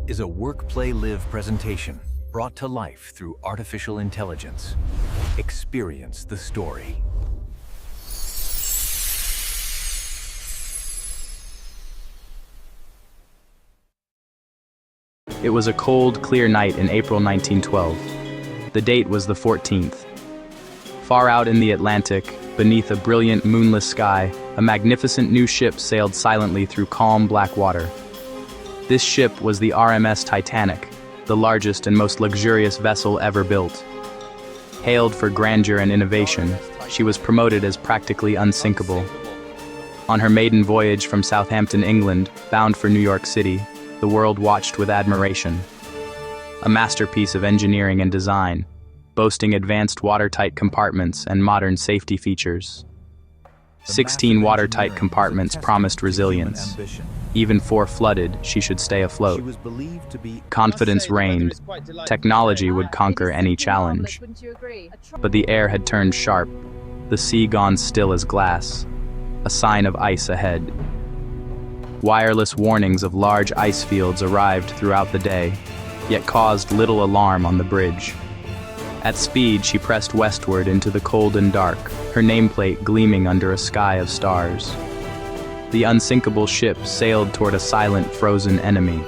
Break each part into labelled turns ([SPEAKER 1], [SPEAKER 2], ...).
[SPEAKER 1] is a Work, Play, Live presentation brought to life through artificial intelligence. Experience the story.
[SPEAKER 2] It was a cold, clear night in April 1912. The date was the 14th. Far out in the Atlantic, beneath a brilliant moonless sky, a magnificent new ship sailed silently through calm black water. This ship was the RMS Titanic, the largest and most luxurious vessel ever built. Hailed for grandeur and innovation, she was promoted as practically unsinkable. On her maiden voyage from Southampton, England, bound for New York City, the world watched with admiration. A masterpiece of engineering and design, boasting advanced watertight compartments and modern safety features. 16 watertight compartments promised resilience. Even before flooded, she should stay afloat. Confidence reigned. Technology would conquer any challenge. But the air had turned sharp, the sea gone still as glass, a sign of ice ahead. Wireless warnings of large ice fields arrived throughout the day, yet caused little alarm on the bridge. At speed, she pressed westward into the cold and dark, her nameplate gleaming under a sky of stars. The unsinkable ship sailed toward a silent, frozen enemy.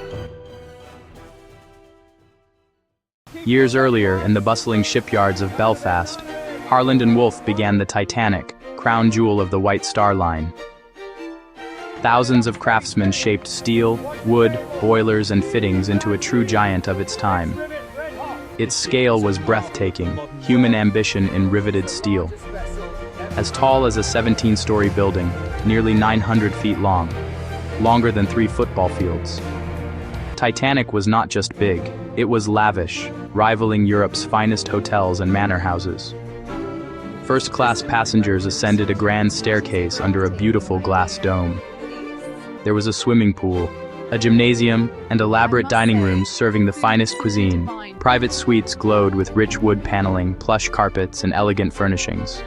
[SPEAKER 2] Years earlier, in the bustling shipyards of Belfast, Harland and Wolff began the Titanic, crown jewel of the White Star Line. Thousands of craftsmen shaped steel, wood, boilers, and fittings into a true giant of its time. Its scale was breathtaking, human ambition in riveted steel. As tall as a 17-story building, nearly 900 feet long, longer than 3 football fields. Titanic was not just big, it was lavish, rivaling Europe's finest hotels and manor houses. First-class passengers ascended a grand staircase under a beautiful glass dome. There was a swimming pool, a gymnasium, and elaborate dining rooms serving the finest cuisine. Private suites glowed with rich wood paneling, plush carpets, and elegant furnishings.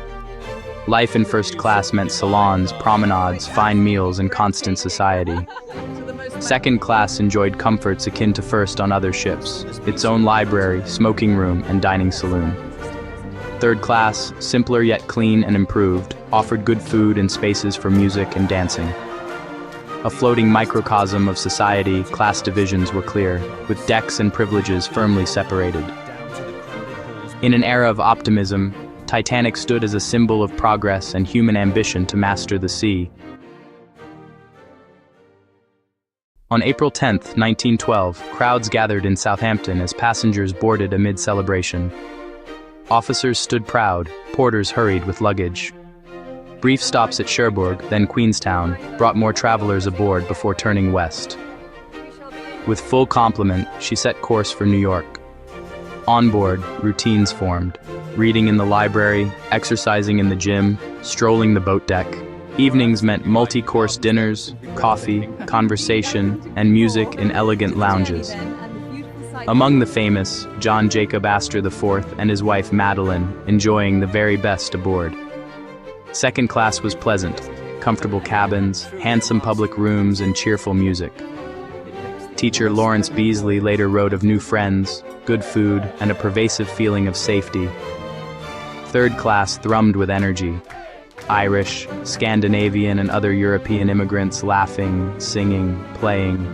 [SPEAKER 2] Life in first class meant salons, promenades, fine meals, and constant society. Second class enjoyed comforts akin to first on other ships, its own library, smoking room, and dining saloon. Third class, simpler yet clean and improved, offered good food and spaces for music and dancing. A floating microcosm of society, class divisions were clear, with decks and privileges firmly separated. In an era of optimism, Titanic stood as a symbol of progress and human ambition to master the sea. On April 10, 1912, crowds gathered in Southampton as passengers boarded amid celebration. Officers stood proud, porters hurried with luggage. Brief stops at Cherbourg, then Queenstown, brought more travelers aboard before turning west. With full complement, she set course for New York. On board, routines formed. Reading in the library, exercising in the gym, strolling the boat deck. Evenings meant multi-course dinners, coffee, conversation, and music in elegant lounges. Among the famous, John Jacob Astor IV and his wife Madeline, enjoying the very best aboard. Second class was pleasant, comfortable cabins, handsome public rooms, and cheerful music. Teacher Lawrence Beasley later wrote of new friends, good food, and a pervasive feeling of safety. Third class thrummed with energy. Irish, Scandinavian, and other European immigrants laughing, singing, playing.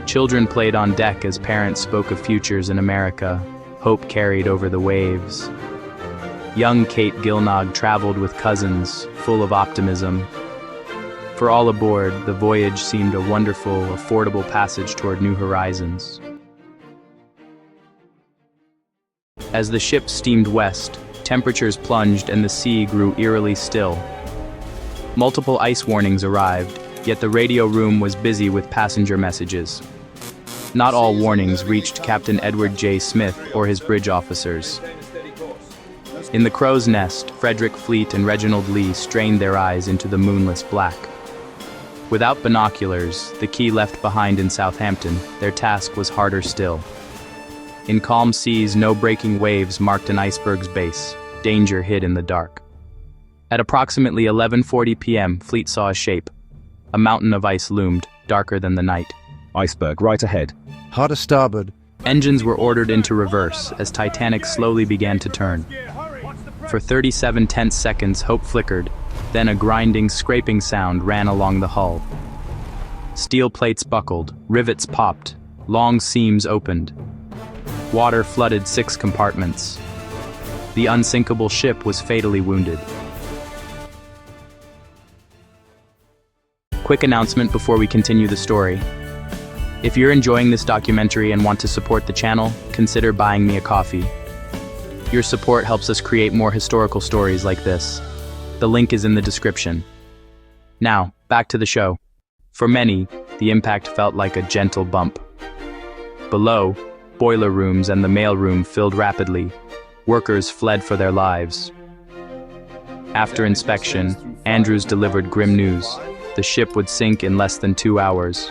[SPEAKER 2] Children played on deck as parents spoke of futures in America. Hope carried over the waves. Young Kate Gilnog traveled with cousins, full of optimism. For all aboard, the voyage seemed a wonderful, affordable passage toward new horizons. As the ship steamed west, temperatures plunged and the sea grew eerily still. Multiple ice warnings arrived, yet the radio room was busy with passenger messages. Not all warnings reached Captain Edward J. Smith or his bridge officers. In the crow's nest, Frederick Fleet and Reginald Lee strained their eyes into the moonless black. Without binoculars, the key left behind in Southampton, their task was harder still. In calm seas, no breaking waves marked an iceberg's base. Danger hid in the dark. At approximately 11:40 p.m., Fleet saw a shape. A mountain of ice loomed, darker than the night.
[SPEAKER 3] Iceberg right ahead.
[SPEAKER 4] Hard starboard.
[SPEAKER 2] Engines were ordered into reverse as Titanic slowly began to turn. For 37 tense seconds, hope flickered, then a grinding, scraping sound ran along the hull. Steel plates buckled, rivets popped, long seams opened. Water flooded 6 compartments. The unsinkable ship was fatally wounded. Quick announcement before we continue the story. If you're enjoying this documentary and want to support the channel, consider buying me a coffee. Your support helps us create more historical stories like this. The link is in the description. Now, back to the show. For many, the impact felt like a gentle bump. Below, boiler rooms and the mailroom filled rapidly. Workers fled for their lives. After inspection, Andrews delivered grim news. The ship would sink in less than 2 hours.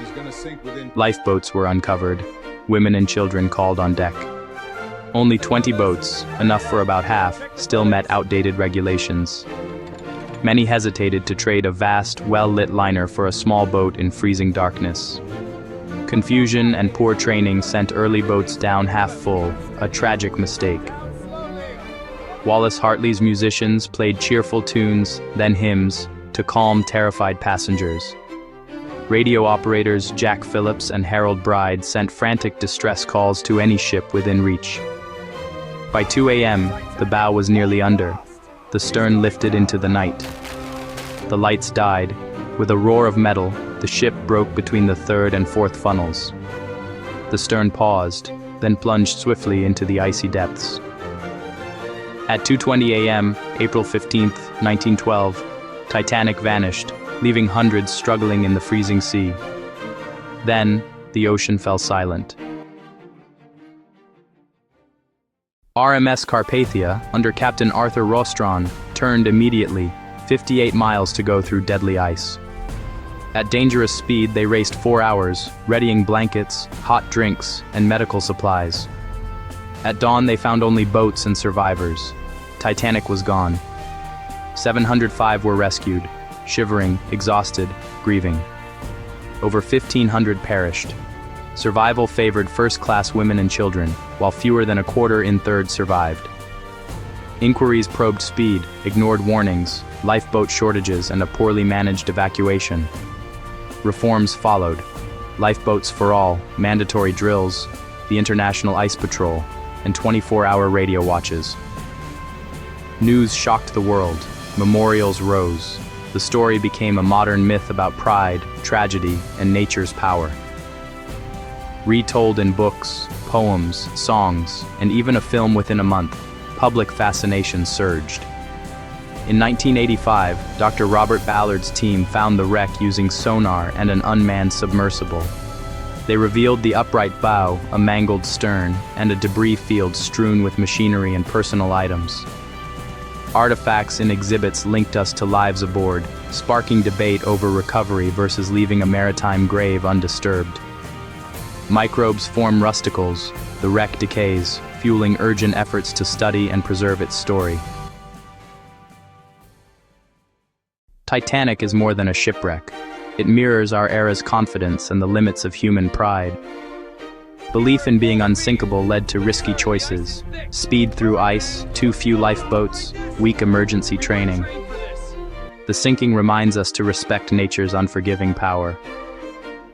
[SPEAKER 2] Lifeboats were uncovered. Women and children called on deck. Only 20 boats, enough for about half, still met outdated regulations. Many hesitated to trade a vast, well-lit liner for a small boat in freezing darkness. Confusion and poor training sent early boats down half full, a tragic mistake. Wallace Hartley's musicians played cheerful tunes, then hymns, to calm terrified passengers. Radio operators Jack Phillips and Harold Bride sent frantic distress calls to any ship within reach. By 2 a.m., the bow was nearly under. The stern lifted into the night. The lights died. With a roar of metal, the ship broke between the third and fourth funnels. The stern paused, then plunged swiftly into the icy depths. At 2:20 a.m., April 15, 1912, Titanic vanished, leaving hundreds struggling in the freezing sea. Then, the ocean fell silent. RMS Carpathia, under Captain Arthur Rostron, turned immediately, 58 miles to go through deadly ice. At dangerous speed, they raced 4 hours, readying blankets, hot drinks, and medical supplies. At dawn, they found only boats and survivors. Titanic was gone. 705 were rescued, shivering, exhausted, grieving. Over 1,500 perished. Survival favored first-class women and children, while fewer than a quarter in third survived. Inquiries probed speed, ignored warnings, lifeboat shortages, and a poorly managed evacuation. Reforms followed. Lifeboats for all, mandatory drills, the International Ice Patrol, and 24-hour radio watches. News shocked the world. Memorials rose. The story became a modern myth about pride, tragedy, and nature's power. Retold in books, poems, songs, and even a film within a month, public fascination surged. In 1985, Dr. Robert Ballard's team found the wreck using sonar and an unmanned submersible. They revealed the upright bow, a mangled stern, and a debris field strewn with machinery and personal items. Artifacts and exhibits linked us to lives aboard, sparking debate over recovery versus leaving a maritime grave undisturbed. Microbes form rusticles, the wreck decays, fueling urgent efforts to study and preserve its story. Titanic is more than a shipwreck. It mirrors our era's confidence and the limits of human pride. Belief in being unsinkable led to risky choices: speed through ice, too few lifeboats, weak emergency training. The sinking reminds us to respect nature's unforgiving power.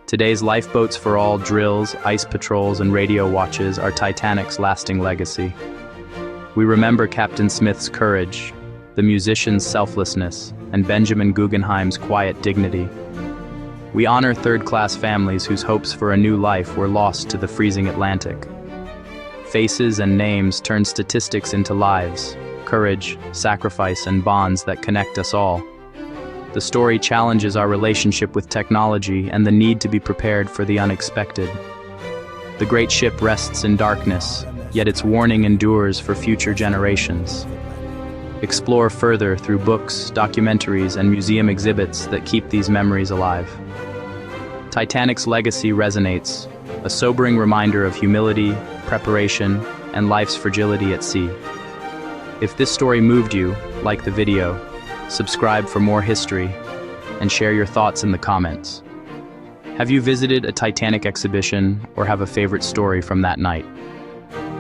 [SPEAKER 2] Today's lifeboats for all drills, ice patrols, and radio watches are Titanic's lasting legacy. We remember Captain Smith's courage, the musician's selflessness, and Benjamin Guggenheim's quiet dignity. We honor third-class families whose hopes for a new life were lost to the freezing Atlantic. Faces and names turn statistics into lives, courage, sacrifice, and bonds that connect us all. The story challenges our relationship with technology and the need to be prepared for the unexpected. The great ship rests in darkness, yet its warning endures for future generations. Explore further through books, documentaries, and museum exhibits that keep these memories alive. Titanic's legacy resonates, a sobering reminder of humility, preparation, and life's fragility at sea. If this story moved you, like the video, subscribe for more history, and share your thoughts in the comments. Have you visited a Titanic exhibition or have a favorite story from that night?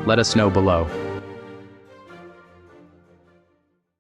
[SPEAKER 2] Let us know below.